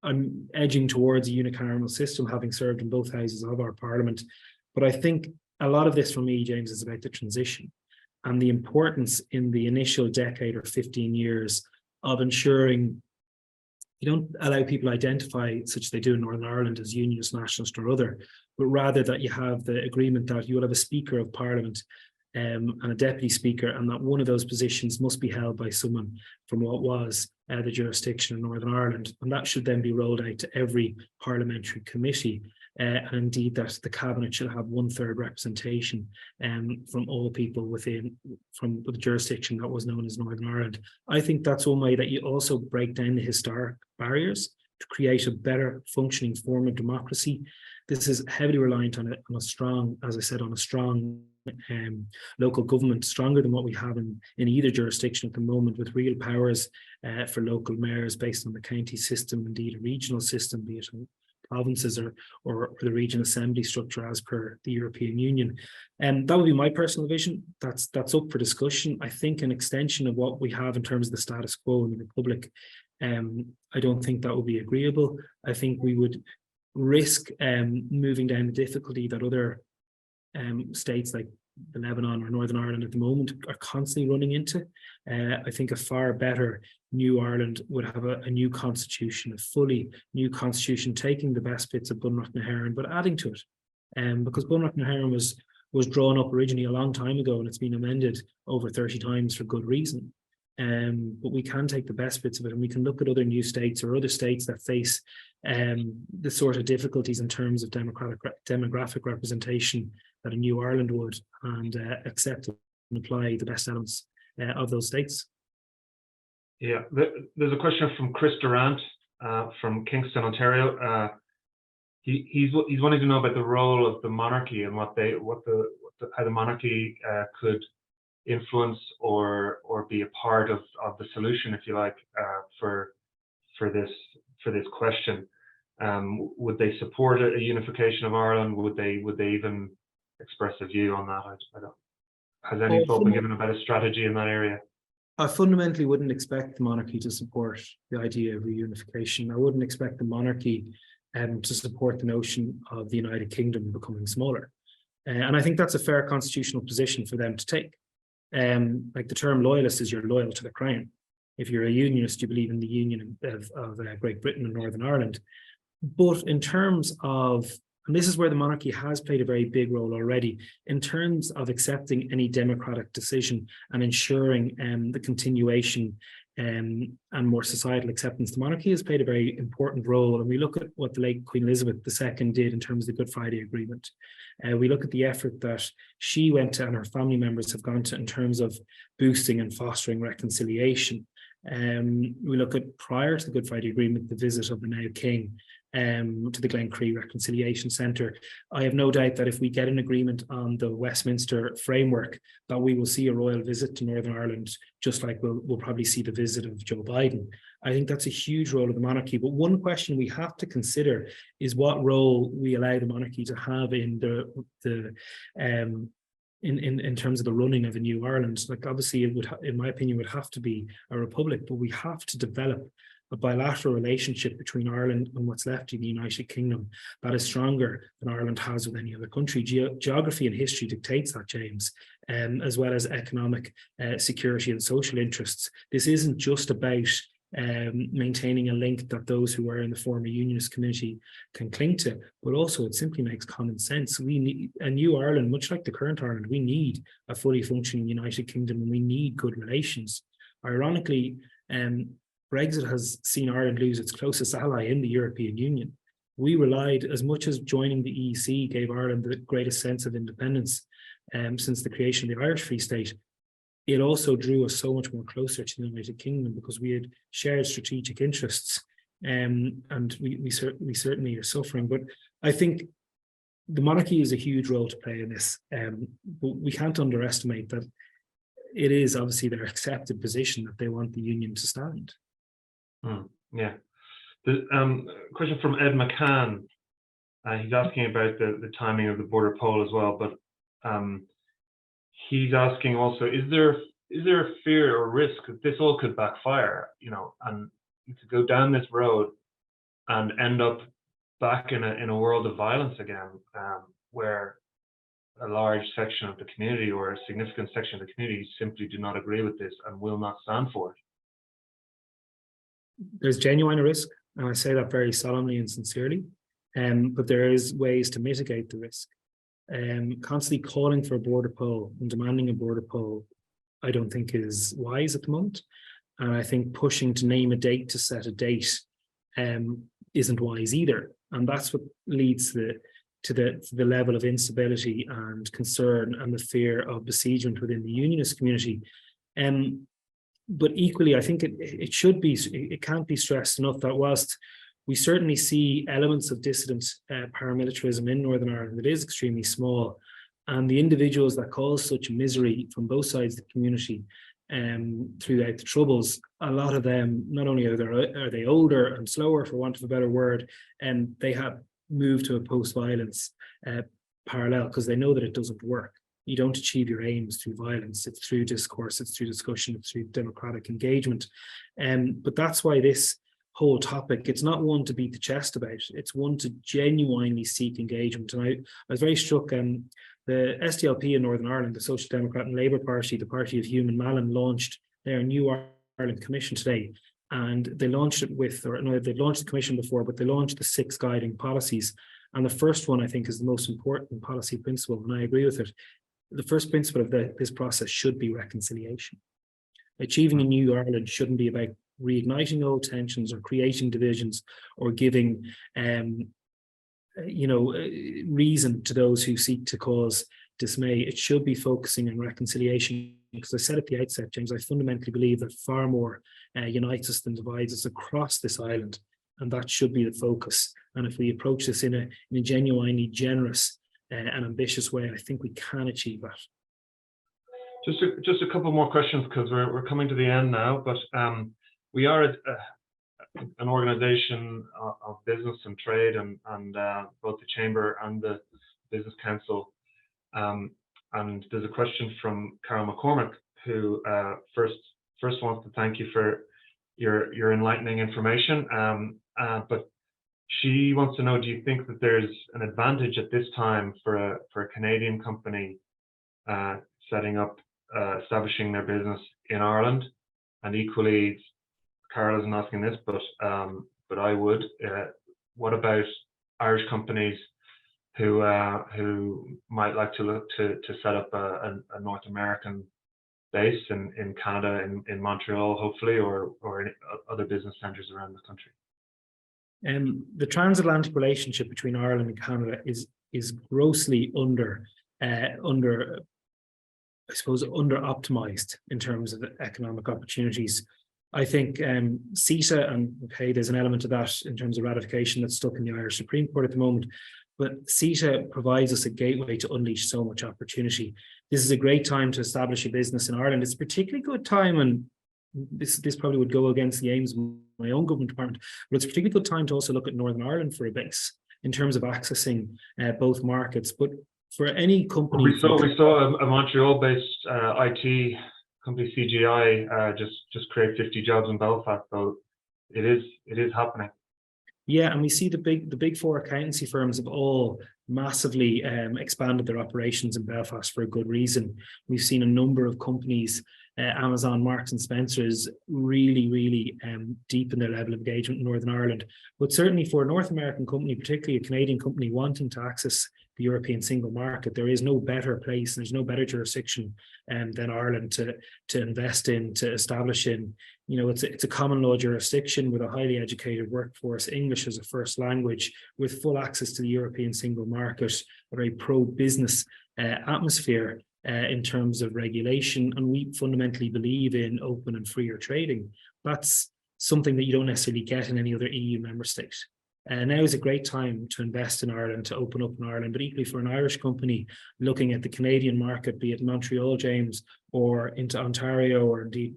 I'm edging towards a unicameral system, having served in both houses of our parliament. But I think a lot of this for me, James, is about the transition and the importance in the initial decade or 15 years of ensuring you don't allow people to identify, such as they do in Northern Ireland, as unionist, nationalist or other, but rather that you have the agreement that you will have a Speaker of Parliament and a Deputy Speaker, and that one of those positions must be held by someone from what was the jurisdiction in Northern Ireland. And that should then be rolled out to every parliamentary committee. And indeed that the Cabinet should have 1/3 representation from all people from the jurisdiction that was known as Northern Ireland. I think that's one way that you also break down the historic barriers to create a better functioning form of democracy. This is heavily reliant on a strong, as I said, on a strong local government, stronger than what we have in either jurisdiction at the moment, with real powers for local mayors based on the county system, indeed a regional system, be it in provinces or the regional assembly structure as per the European Union. And that would be my personal vision. That's up for discussion. I think an extension of what we have in terms of the status quo in the Republic, I don't think that would be agreeable. I think we would risk moving down the difficulty that other states like the Lebanon or Northern Ireland at the moment are constantly running into. I think a far better new Ireland would have a new constitution, a fully new constitution, taking the best bits of Bunreacht na hÉireann, but adding to it. Because Bunreacht na hÉireann was drawn up originally a long time ago, and it's been amended over 30 times for good reason. But we can take the best bits of it, and we can look at other new states or other states that face the sort of difficulties in terms of demographic representation that a new Ireland would, and accept and apply the best elements of those states. Yeah, there's a question from Chris Durant from Kingston, Ontario. He's wanting to know about the role of the monarchy and how the monarchy could influence or be a part of the solution, if you like, for this question. Would they support a unification of Ireland? Would they even express a view on that? I don't. Has any thought been given about a strategy in that area? I fundamentally wouldn't expect the monarchy to support the idea of reunification. I wouldn't expect the monarchy to support the notion of the United Kingdom becoming smaller. And I think that's a fair constitutional position for them to take. Like the term loyalist is you're loyal to the crown. If you're a unionist, you believe in the union of Great Britain and Northern Ireland. But in terms of, and this is where the monarchy has played a very big role already, in terms of accepting any democratic decision and ensuring the continuation and more societal acceptance, the monarchy has played a very important role. And we look at what the late Queen Elizabeth II did in terms of the Good Friday Agreement. We look at the effort that she went to and her family members have gone to in terms of boosting and fostering reconciliation. We look at, prior to the Good Friday Agreement, the visit of the now King to the Glencree Reconciliation Centre. I have no doubt that if we get an agreement on the Westminster framework, that we will see a royal visit to Northern Ireland, just like we'll probably see the visit of Joe Biden. I think that's a huge role of the monarchy. But one question we have to consider is what role we allow the monarchy to have in in terms of the running of a new Ireland. Like, obviously, it would, in my opinion, would have to be a republic, but we have to develop a bilateral relationship between Ireland and what's left of the United Kingdom that is stronger than Ireland has with any other country. Geography and history dictates that, James, as well as economic security and social interests. This isn't just about maintaining a link that those who are in the former unionist community can cling to, but also it simply makes common sense. We need a new Ireland, much like the current Ireland. We need a fully functioning United Kingdom, and we need good relations. Ironically, Brexit has seen Ireland lose its closest ally in the European Union. We relied, as much as joining the EEC gave Ireland the greatest sense of independence since the creation of the Irish Free State, it also drew us so much more closer to the United Kingdom because we had shared strategic interests, and we certainly are suffering. But I think the monarchy is a huge role to play in this, but we can't underestimate that it is obviously their accepted position that they want the union to stand. Yeah. The question from Ed McCann. He's asking about the timing of the border poll as well, but he's asking also, is there a fear or risk that this all could backfire, and to go down this road and end up back in a world of violence again, where a large section of the community or a significant section of the community simply do not agree with this and will not stand for it? There's genuine risk, and I say that very solemnly and sincerely, but there is ways to mitigate the risk. Constantly calling for a border poll and demanding a border poll, I don't think is wise at the moment. And I think pushing to name a date to set a date isn't wise either. And that's what leads to the level of instability and concern and the fear of besiegement within the unionist community. But equally, I think it can't be stressed enough that whilst we certainly see elements of dissident paramilitarism in Northern Ireland, it is extremely small. And the individuals that cause such misery from both sides of the community throughout the Troubles, a lot of them, not only are they older and slower, for want of a better word, and they have moved to a post-violence parallel because they know that it doesn't work. You don't achieve your aims through violence. It's through discourse, it's through discussion, it's through democratic engagement. But that's why this whole topic, it's not one to beat the chest about. It's one to genuinely seek engagement. And I was very struck, the SDLP in Northern Ireland, the Social Democrat and Labour Party, the party of Hugh Mallon, launched their New Ireland Commission today. And they launched it they'd launched the commission before, but they launched the 6 guiding policies. And the first one, I think, is the most important policy principle, and I agree with it. The first principle of this process should be reconciliation. Achieving a new Ireland shouldn't be about reigniting old tensions or creating divisions or giving reason to those who seek to cause dismay. It should be focusing on reconciliation, because I said at the outset, James, I fundamentally believe that far more unites us than divides us across this island, and that should be the focus. And if we approach this in a genuinely generous and ambitious way, I think we can achieve that. Just a couple more questions, because we're coming to the end now, but we are an organisation of business and trade, and both the Chamber and the Business Council. And there's a question from Carol McCormick, who first wants to thank you for your enlightening information. But she wants to know, do you think that there's an advantage at this time for a Canadian company establishing their business in Ireland? And equally, Carol isn't asking this, but I would. What about Irish companies who might like to look to set up a North American base in Canada, in Montreal, hopefully, or in other business centres around the country? The transatlantic relationship between Ireland and Canada is grossly under optimized in terms of economic opportunities. I think CETA, and okay, there's an element of that in terms of ratification that's stuck in the Irish Supreme Court at the moment, but CETA provides us a gateway to unleash so much opportunity. This is a great time to establish a business in Ireland. It's a particularly good time, and this probably would go against the aims of my own government department, but it's a particularly good time to also look at Northern Ireland for a base in terms of accessing both markets. But for any company, we saw a Montreal-based IT company, CGI, just create 50 jobs in Belfast. So it is happening. Yeah, and we see the big four accountancy firms have all massively expanded their operations in Belfast for a good reason. We've seen a number of companies, Amazon, Marks and Spencer's, really deepen their level of engagement in Northern Ireland. But certainly for a North American company, particularly a Canadian company wanting to access the European single market, there is no better place, and there's no better jurisdiction than Ireland to invest in, to establish in. You know, it's a common law jurisdiction with a highly educated workforce, English as a first language, with full access to the European single market, a very pro-business atmosphere in terms of regulation, and we fundamentally believe in open and freer trading. That's something that you don't necessarily get in any other EU member state. Now is a great time to invest in Ireland, to open up in Ireland, but equally for an Irish company looking at the Canadian market, be it Montreal, James, or into Ontario, or indeed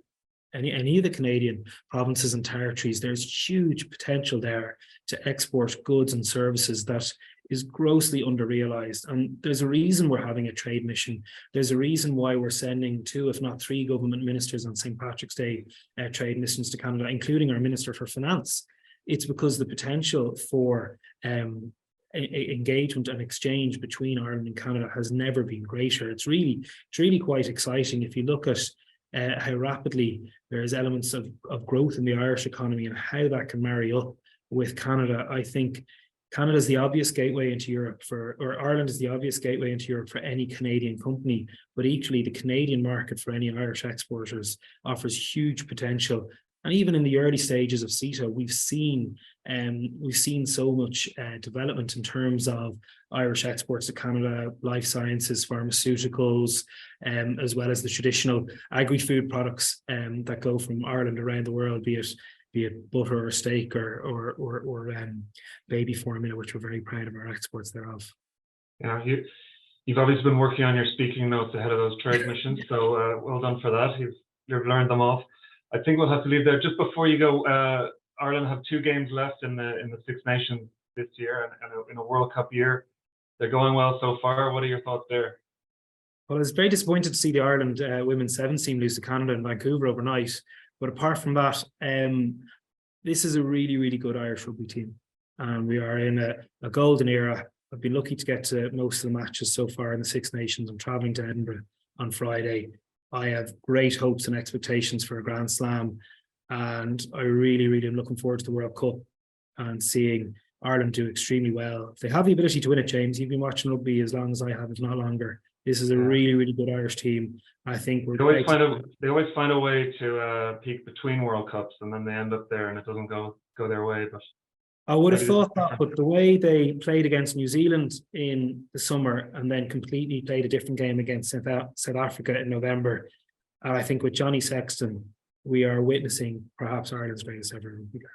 any of the Canadian provinces and territories, there's huge potential there to export goods and services that is grossly under-realised. And there's a reason we're having a trade mission. There's a reason why we're sending 2, if not 3 government ministers on St. Patrick's Day trade missions to Canada, including our Minister for Finance. It's because the potential for engagement and exchange between Ireland and Canada has never been greater. It's really quite exciting. If you look at how rapidly there's elements of growth in the Irish economy and how that can marry up with Canada, I think Canada is the obvious gateway into Europe or Ireland is the obvious gateway into Europe for any Canadian company, but equally the Canadian market for any Irish exporters offers huge potential. And even in the early stages of CETA, we've seen so much development in terms of Irish exports to Canada, life sciences, pharmaceuticals, as well as the traditional agri-food products that go from Ireland around the world, be it butter or steak or baby formula, which we're very proud of our exports thereof. Yeah, you've obviously been working on your speaking notes ahead of those trade missions, so well done for that. You've learned them off. I think we'll have to leave there. Just before you go, Ireland have 2 games left in the Six Nations this year, and in a World Cup year. They're going well so far. What are your thoughts there? Well, I was very disappointed to see the Ireland women's sevens team lose to Canada in Vancouver overnight. But apart from that, this is a really good Irish rugby team, and we are in a golden era. I've been lucky to get to most of the matches so far in the Six Nations. I'm traveling to Edinburgh on Friday. I have great hopes and expectations for a Grand Slam, and I really am looking forward to the World Cup and seeing Ireland do extremely well. If they have the ability to win it, James, you've been watching rugby as long as I have, if not longer. This is a really good Irish team. I think they always find a way to peak between World Cups, and then they end up there, and it doesn't go their way. But I would have thought that, but the way they played against New Zealand in the summer and then completely played a different game against South Africa in November, and I think with Johnny Sexton, we are witnessing perhaps Ireland's greatest ever rugby player.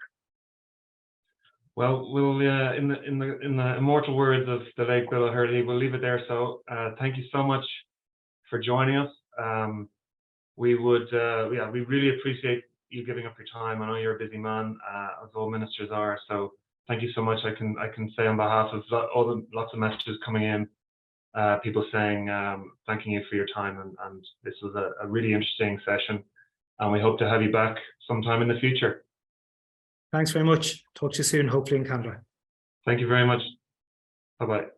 Well, we'll in the immortal words of the late Bill O'Hurley, we'll leave it there. So thank you so much for joining us. We really appreciate you giving up your time. I know you're a busy man, as all ministers are. So thank you so much. I can say on behalf of lots of messages coming in, people saying thanking you for your time, and this was a really interesting session, and we hope to have you back sometime in the future. Thanks very much. Talk to you soon, hopefully in Canada. Thank you very much. Bye-bye.